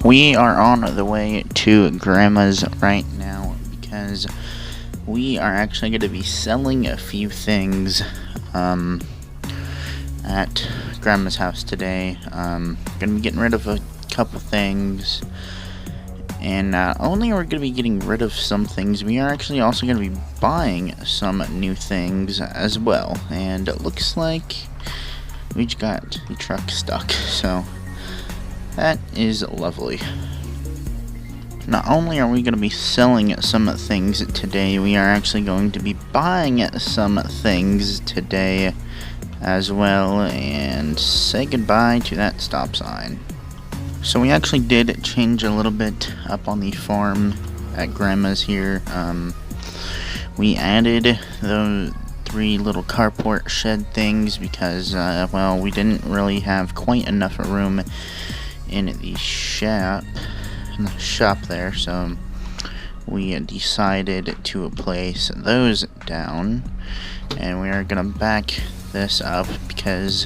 We are on the way to Grandma's right now because we are actually going to be selling a few things at Grandma's house today. Going to be getting rid of a couple things, and not only are we going to be getting rid of some things, we are actually also going to be buying some new things as well. And it looks like we just got the truck stuck, so that is lovely. Not only are we going to be selling some things today, we are actually going to be buying some things today as well, and say goodbye to that stop sign. So we actually did change a little bit up on the farm at Grandma's here. We added those 3 little carport shed things because, well, we didn't really have quite enough room in the shop there, so we decided to place those down, and we are gonna back this up because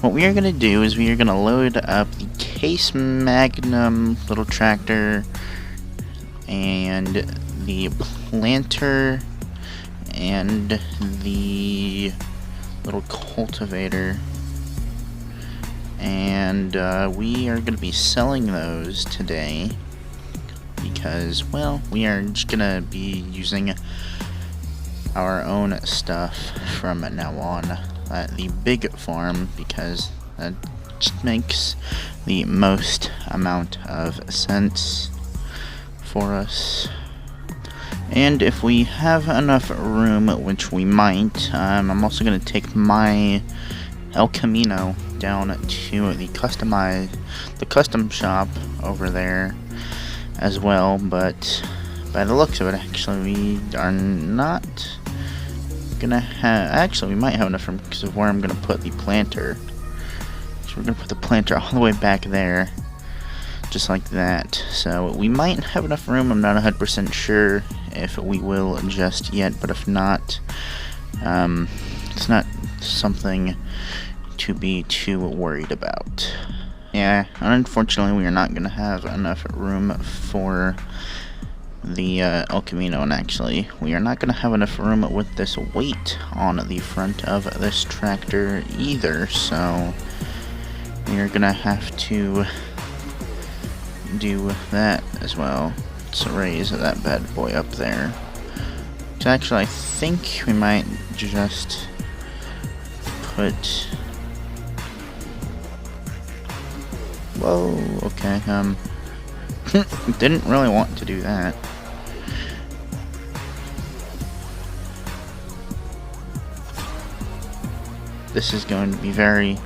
what we are gonna do is we are gonna load up the Case Magnum little tractor and the planter and the little cultivator, and we are going to be selling those today because, well, we are just going to be using our own stuff from now on at the big farm because that just makes the most amount of sense for us. And if we have enough room, which we might, I'm also going to take my El Camino down to the custom shop over there as well, but by the looks of it, actually we are not gonna have, actually we might have enough room because of where I'm gonna put the planter. So we're gonna put the planter all the way back there, just like that. So we might have enough room. I'm not 100% sure if we will just yet, but if not, it's not something to be too worried about. Yeah, unfortunately we are not going to have enough room for the El Camino, and actually we are not going to have enough room with this weight on the front of this tractor either, so we are going to have to do that as well. Let's raise that bad boy up there. So actually I think we might just put, whoa, okay, didn't really want to do that. This is going to be very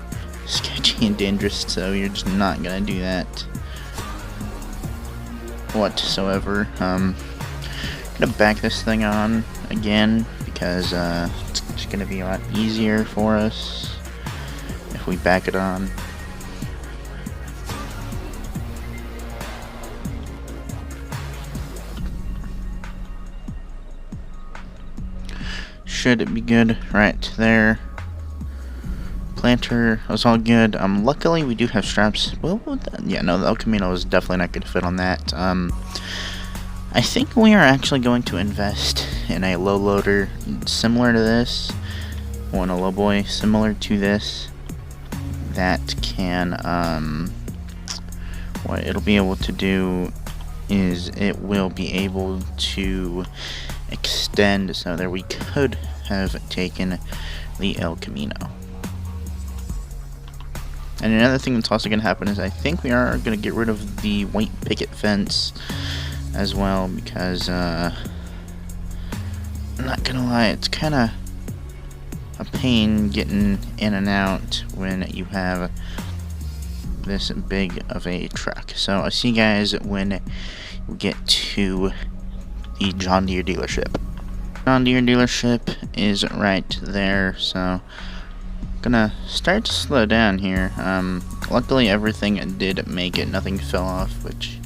sketchy and dangerous, so you're just not gonna do that whatsoever. Gonna back this thing on again because it's just gonna be a lot easier for us if we back it on. Should it be good right there? Planter was all good. Luckily we do have straps. Well, yeah, no, the El Camino is definitely not going to fit on that. I think we are actually going to invest in a low loader similar to this, or in a low boy similar to this, that can, what it'll be able to do is it will be able to extend, so that we could have taken the El Camino. And another thing that's also going to happen is I think we are going to get rid of the white picket fence as well, because I'm not going to lie, it's kind of a pain getting in and out when you have this big of a truck. So I'll see you guys when we get to the John Deere dealership. John Deere dealership is right there, so gonna start to slow down here. Luckily everything did make it, nothing fell off, which,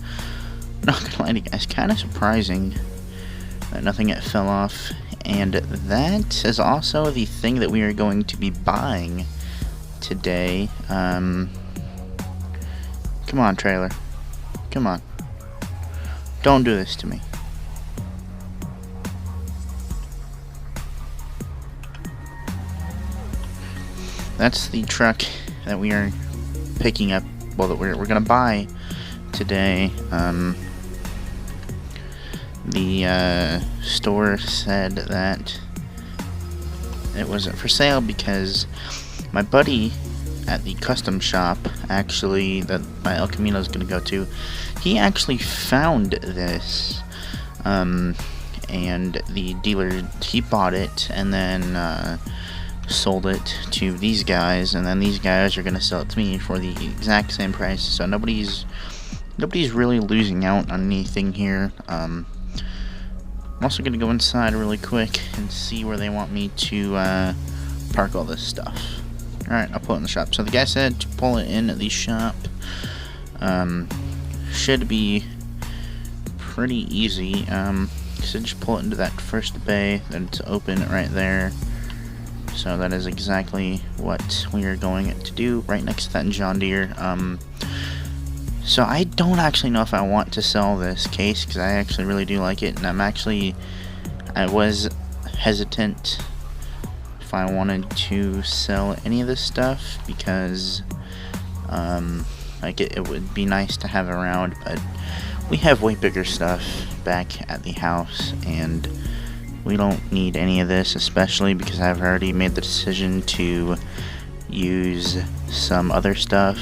not gonna lie to you guys, kind of surprising that nothing fell off. And that is also the thing that we are going to be buying today. Come on, trailer. Come on. Don't do this to me. That's the truck that we are picking up, well, that we're gonna buy today. The store said that it wasn't for sale because my buddy at the custom shop, actually, that my El Camino is gonna go to, he actually found this, and the dealer, he bought it and then sold it to these guys, and then these guys are gonna sell it to me for the exact same price. So nobody's really losing out on anything here. I'm also gonna go inside really quick and see where they want me to park all this stuff. Alright, I'll pull it in the shop. So the guy said to pull it in the shop. Should be pretty easy. So just pull it into that first bay that's open right there. So that is exactly what we are going to do, right next to that John Deere. So I don't actually know if I want to sell this case, because I actually really do like it, and I was hesitant if I wanted to sell any of this stuff, because like it would be nice to have around, but we have way bigger stuff back at the house, and we don't need any of this, especially because I've already made the decision to use some other stuff.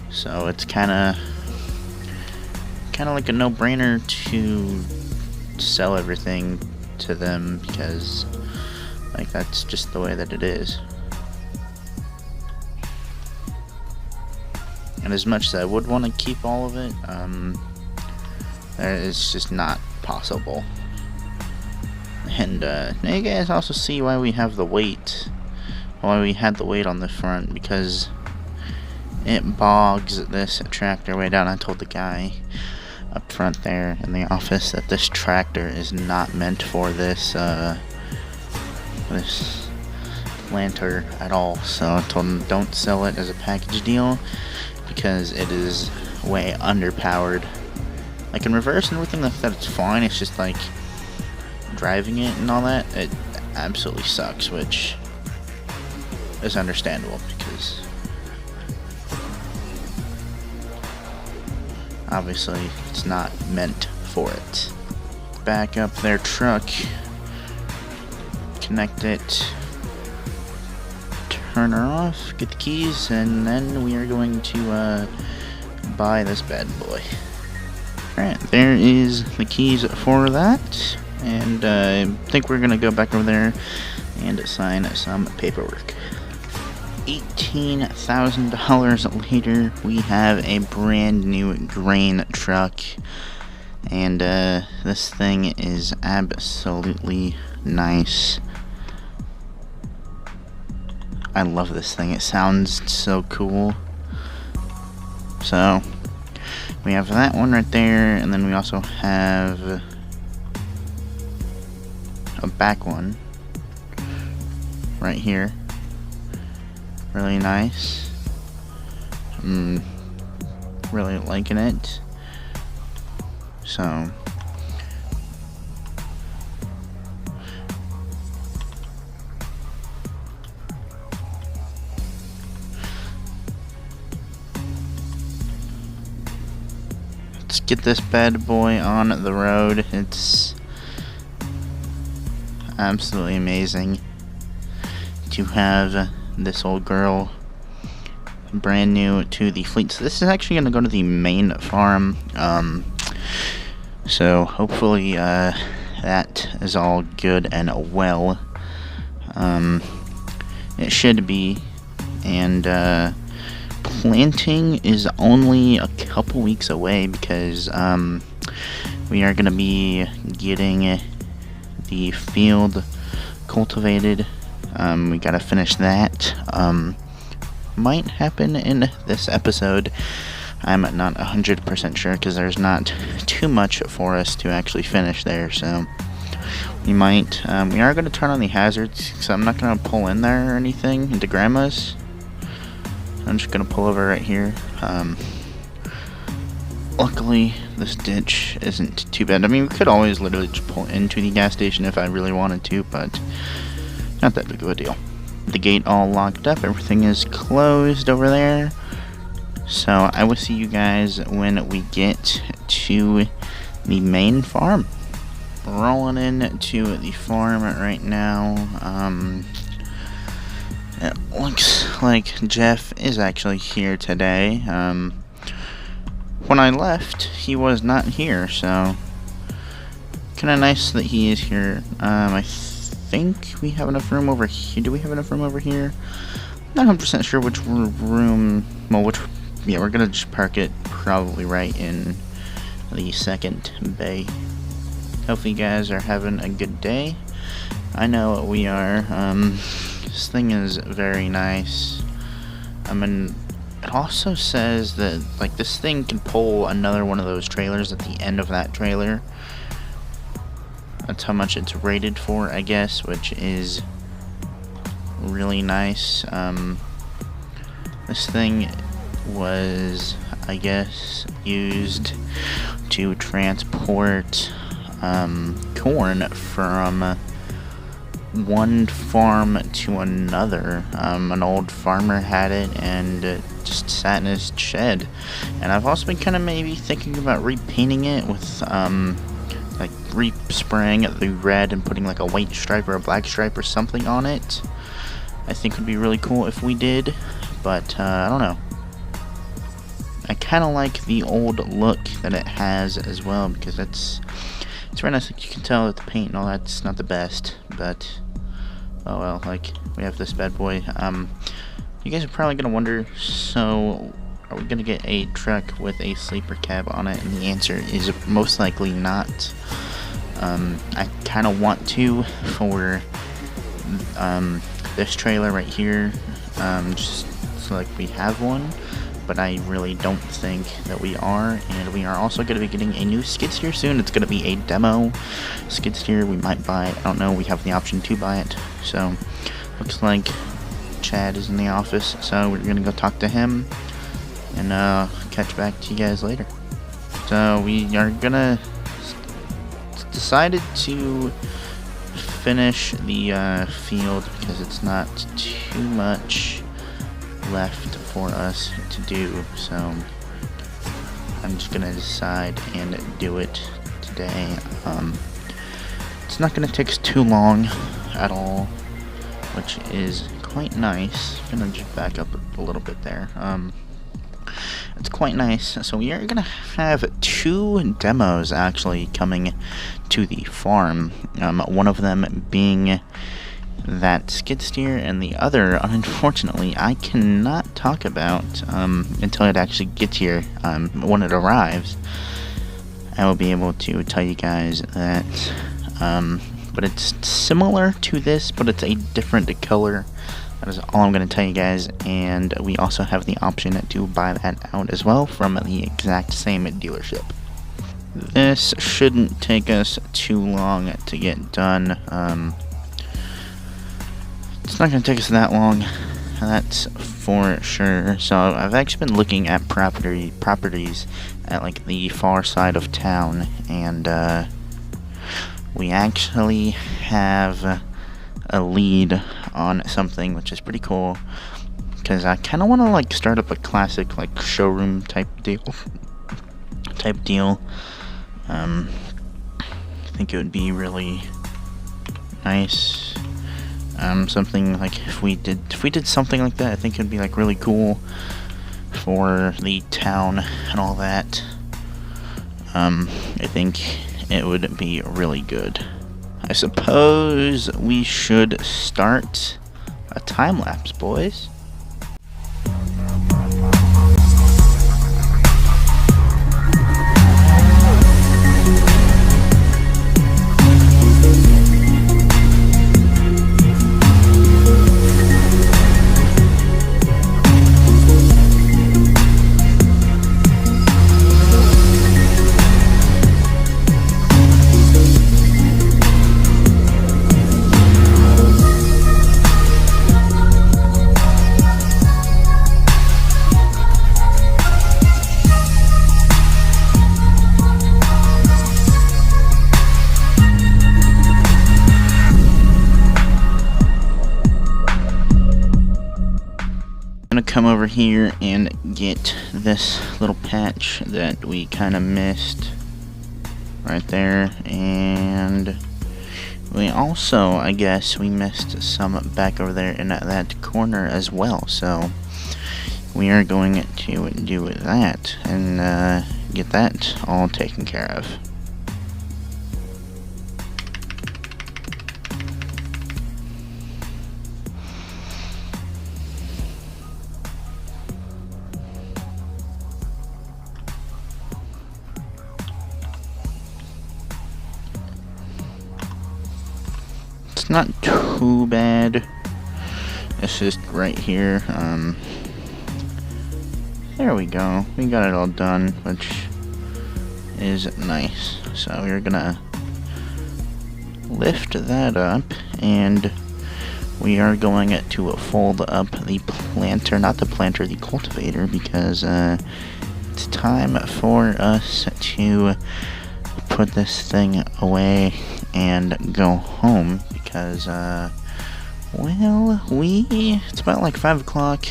So it's kind of like a no-brainer to sell everything to them, because like that's just the way that it is. And as much as I would want to keep all of it, it's just not possible. And now you guys also see why we have the weight, why we had the weight on the front, because it bogs this tractor way down. I told the guy up front there in the office that this tractor is not meant for this this planter at all. So I told him don't sell it as a package deal, because it is way underpowered. Like in reverse and everything like that, it's fine. It's just like driving it and all that, it absolutely sucks, which is understandable, because obviously it's not meant for it. Back up their truck, connect it, turn her off, get the keys, and then we are going to buy this bad boy. Alright, there is the keys for that. And I think we're gonna go back over there and sign some paperwork. $18,000 later, we have a brand new grain truck, and this thing is absolutely nice. I love this thing. It sounds so cool. So we have that one right there, and then we also have a back one right here. Really nice. I'm really liking it. So let's get this bad boy on the road. It's absolutely amazing to have this old girl brand new to the fleet. So this is actually going to go to the main farm, so hopefully that is all good and well. It should be. And planting is only a couple weeks away, because we are going to be getting the field cultivated. We gotta finish that. Might happen in this episode. I'm not 100% sure, because there's not too much for us to actually finish there. So we might. We are going to turn on the hazards, so I'm not going to pull in there or anything into Grandma's. I'm just going to pull over right here. Luckily, this ditch isn't too bad. I mean, we could always literally just pull into the gas station if I really wanted to, but not that big of a deal. The gate all locked up, everything is closed over there. So I will see you guys when we get to the main farm. Rolling into the farm right now. It looks like Jeff is actually here today. When I left, he was not here, so kind of nice that he is here. I think we have enough room over here. Do we have enough room over here? Not 100% sure which room. Well, yeah, we're gonna just park it probably right in the second bay. Hopefully you guys are having a good day. I know we are. This thing is very nice. I mean, it also says that like this thing can pull another one of those trailers at the end of that trailer. That's how much it's rated for, I guess, which is really nice. This thing was, I guess, used to transport corn from one farm to another. An old farmer had it and it just sat in his shed. And I've also been kind of maybe thinking about repainting it with like re-spraying the red and putting like a white stripe or a black stripe or something on it. I think would be really cool if we did, but I don't know. I kind of like the old look that it has as well, because it's very nice. Like, you can tell that the paint and all that's not the best, but oh well. Like, we have this bad boy. You guys are probably gonna wonder, so are we gonna get a truck with a sleeper cab on it? And the answer is most likely not. I kind of want to for this trailer right here, just so like we have one, but I really don't think that we are. And we are also going to be getting a new skid steer soon. It's going to be a demo skid steer. We might buy it. I don't know. We have the option to buy it. So looks like Chad is in the office, so we're going to go talk to him and catch back to you guys later. So we are going to decided to finish the field because it's not too much left for us to do, so I'm just gonna decide and do it today. It's not gonna take us too long at all, which is quite nice. I'm gonna just back up a little bit there. It's quite nice. So we are gonna have 2 demos actually coming to the farm. One of them being that skid steer, and the other, unfortunately, I cannot talk about until it actually gets here. When it arrives, I will be able to tell you guys that. But it's similar to this, but it's a different color. That is all I'm going to tell you guys, and we also have the option to buy that out as well from the exact same dealership. This shouldn't take us too long to get done. It's not going to take us that long, that's for sure. So I've actually been looking at properties at like the far side of town, and we actually have a lead on something, which is pretty cool, because I kind of want to like start up a classic like showroom type deal. I think it would be really nice. Something like if we did something like that, I think it'd be like really cool for the town and all that. I think it would be really good. I suppose we should start a time lapse, boys. come over here and get this little patch that we kind of missed right there, and we also, I guess, we missed some back over there in that corner as well, so we are going to do that and get that all taken care of. It's not too bad. It's just right here. There we go. We got it all done, which is nice. So we're gonna lift that up, and we are going to fold up the planter, not the planter, the cultivator, because it's time for us to put this thing away and go home, because well, it's about like 5 o'clock.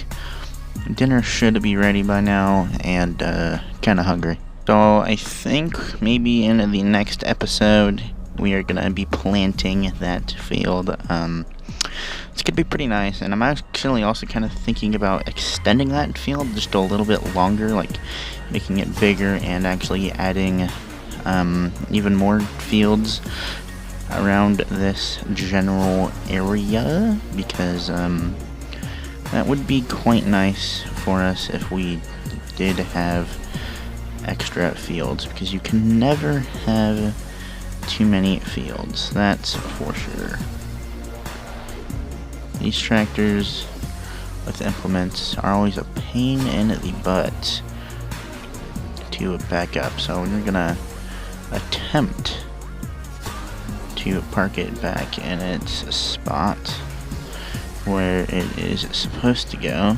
Dinner should be ready by now, and kind of hungry. So I think maybe in the next episode we are gonna be planting that field. It's gonna be pretty nice, and I'm actually also kind of thinking about extending that field just a little bit longer, like making it bigger and actually adding even more fields around this general area, because that would be quite nice for us if we did have extra fields, because you can never have too many fields, that's for sure. These tractors with implements are always a pain in the butt to back up, so we're gonna attempt to park it back in its spot where it is supposed to go.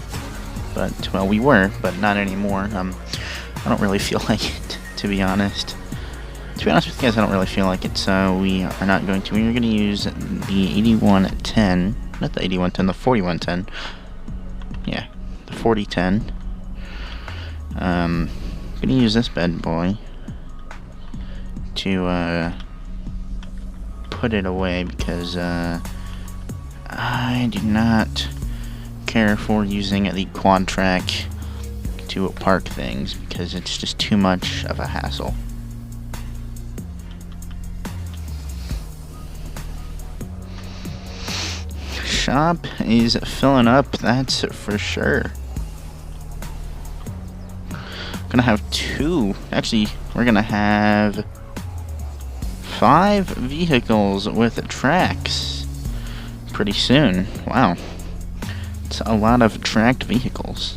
But, well, we were, but not anymore. I don't really feel like it, to be honest. To be honest with you guys, I don't really feel like it, so we are not going to. We are going to use the 8110, not the 8110, the 4110. Yeah, the 4010. I'm going to use this bad boy to put it away, because I do not care for using the quad track to park things, because it's just too much of a hassle. Shop is filling up, that's for sure. Gonna have we're gonna have 5 vehicles with tracks pretty soon. Wow, it's a lot of tracked vehicles.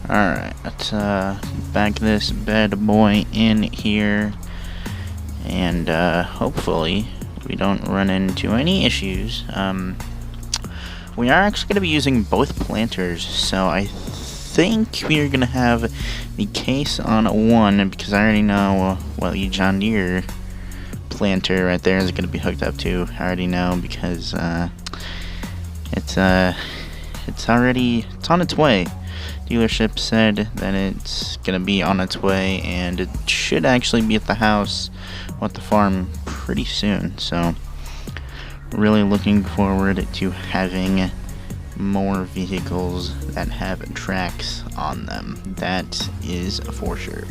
Alright, let's back this bad boy in here, and hopefully we don't run into any issues. We are actually going to be using both planters, so I think we are going to have the case on one, because I already know what the John Deere planter right there is going to be hooked up to. I already know, because it's on its way. Dealership said that it's gonna be on its way, and it should actually be at the house or at the farm pretty soon, so really looking forward to having more vehicles that have tracks on them. That is for sure.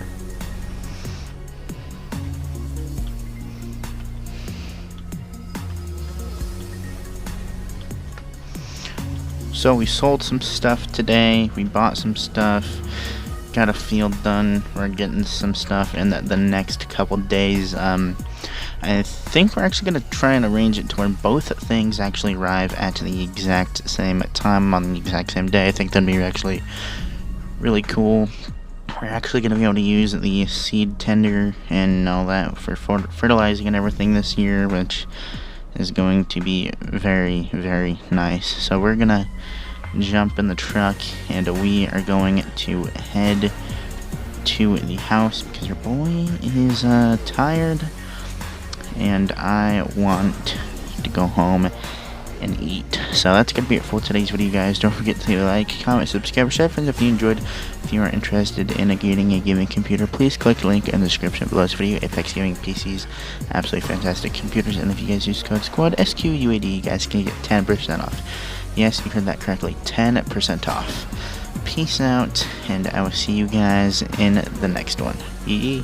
So we sold some stuff today, we bought some stuff, got a field done, we're getting some stuff in the next couple days. I think we're actually going to try and arrange it to where both things actually arrive at the exact same time on the exact same day. I think that'd be actually really cool. We're actually going to be able to use the seed tender and all that for fertilizing and everything this year, which is going to be very, very nice. So we're gonna jump in the truck and we are going to head to the house because your boy is tired and I want to go home and eat. So that's gonna be it for today's video, guys. Don't forget to like, comment, subscribe, share, friends if you enjoyed. If you are interested in getting a gaming computer, please click the link in the description below this video. Apex Gaming PCs, absolutely fantastic computers, and if you guys use code SQUAD SQUAD, you guys can get 10% off. Yes, you heard that correctly, 10% off. Peace out, and I will see you guys in the next one. Yee.